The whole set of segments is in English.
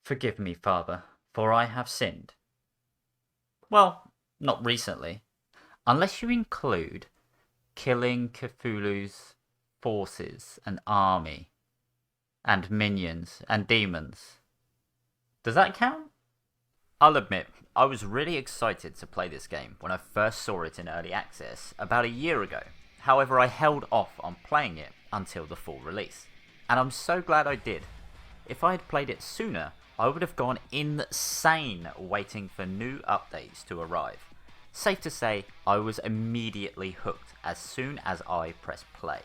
Forgive me, Father, for I have sinned. Well, not recently. Unless you include killing Cthulhu's forces and army, and minions, and demons. Does that count? I'll admit, I was really excited to play this game when I first saw it in early access about a year ago. However, I held off on playing it until the full release. And I'm so glad I did. If I had played it sooner, I would have gone insane waiting for new updates to arrive. Safe to say, I was immediately hooked as soon as I pressed play.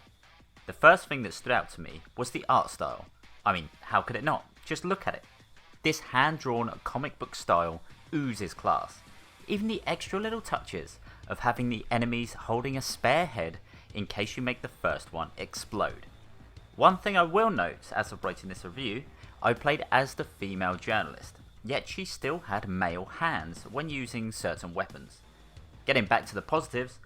The first thing that stood out to me was the art style. I mean, how could it not? Just look at it. This hand-drawn comic book style oozes class. Even the extra little touches of having the enemies holding a spare head in case you make the first one explode. One thing I will note as of writing this review, I played as the female journalist, yet she still had male hands when using certain weapons. Getting back to the positives,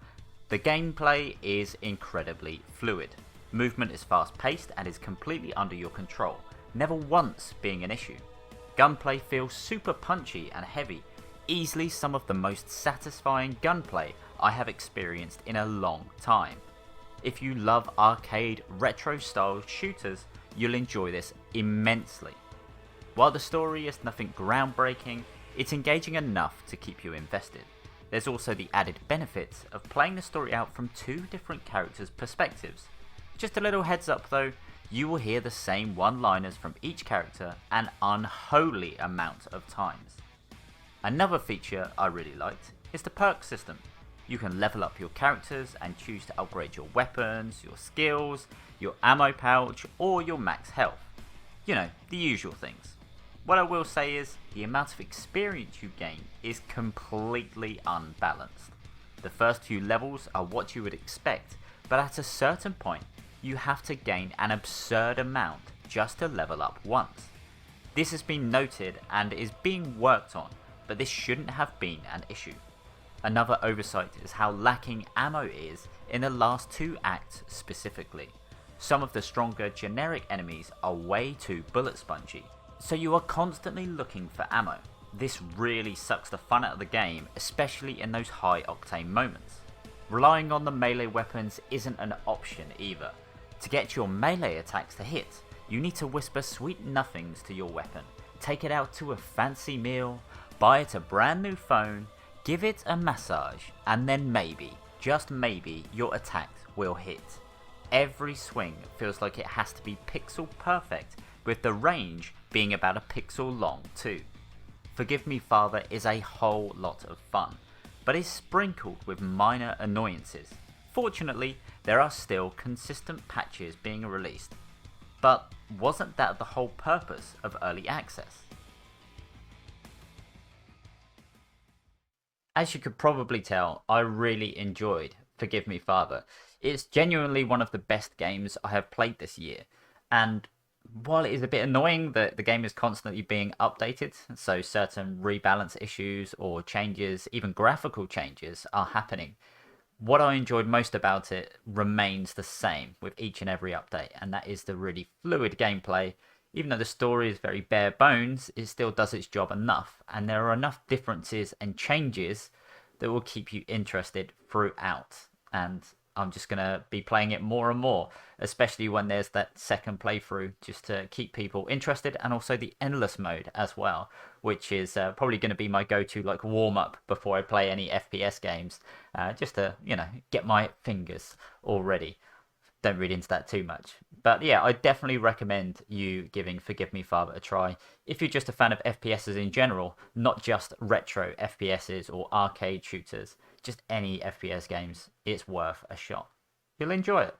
the gameplay is incredibly fluid. Movement is fast paced and is completely under your control, never once being an issue. Gunplay feels super punchy and heavy, easily some of the most satisfying gunplay I have experienced in a long time. If you love arcade retro style shooters, you'll enjoy this immensely. While the story is nothing groundbreaking, it's engaging enough to keep you invested. There's also the added benefit of playing the story out from two different characters' perspectives. Just a little heads up though, you will hear the same one-liners from each character an unholy amount of times. Another feature I really liked is the perk system. You can level up your characters and choose to upgrade your weapons, your skills, your ammo pouch, or your max health. You know, the usual things. What I will say is, the amount of experience you gain is completely unbalanced. The first few levels are what you would expect, but at a certain point, you have to gain an absurd amount just to level up once. This has been noted and is being worked on, but this shouldn't have been an issue. Another oversight is how lacking ammo is in the last two acts specifically. Some of the stronger generic enemies are way too bullet spongy, so you are constantly looking for ammo. This really sucks the fun out of the game, especially in those high octane moments. Relying on the melee weapons isn't an option either. To get your melee attacks to hit, you need to whisper sweet nothings to your weapon, take it out to a fancy meal, buy it a brand new phone, give it a massage, and then maybe, just maybe, your attack will hit. Every swing feels like it has to be pixel perfect, with the range being about a pixel long too. Forgive Me Father is a whole lot of fun, but is sprinkled with minor annoyances. Fortunately, there are still consistent patches being released. But wasn't that the whole purpose of early access? As you could probably tell, I really enjoyed Forgive Me Father. It's genuinely one of the best games I have played this year, and while it is a bit annoying that the game is constantly being updated, so certain rebalance issues or changes, even graphical changes, are happening, what I enjoyed most about it remains the same with each and every update, and that is the really fluid gameplay. Even though the story is very bare bones, it still does its job enough, and there are enough differences and changes that will keep you interested throughout. And I'm just going to be playing it more and more, especially when there's that second playthrough, just to keep people interested, and also the endless mode as well, which is probably going to be my go-to like warm-up before I play any FPS games, just to, you know, get my fingers all ready. Don't read into that too much. But yeah, I definitely recommend you giving Forgive Me Father a try if you're just a fan of FPSs in general, not just retro FPSs or arcade shooters. Just any FPS games, it's worth a shot. You'll enjoy it.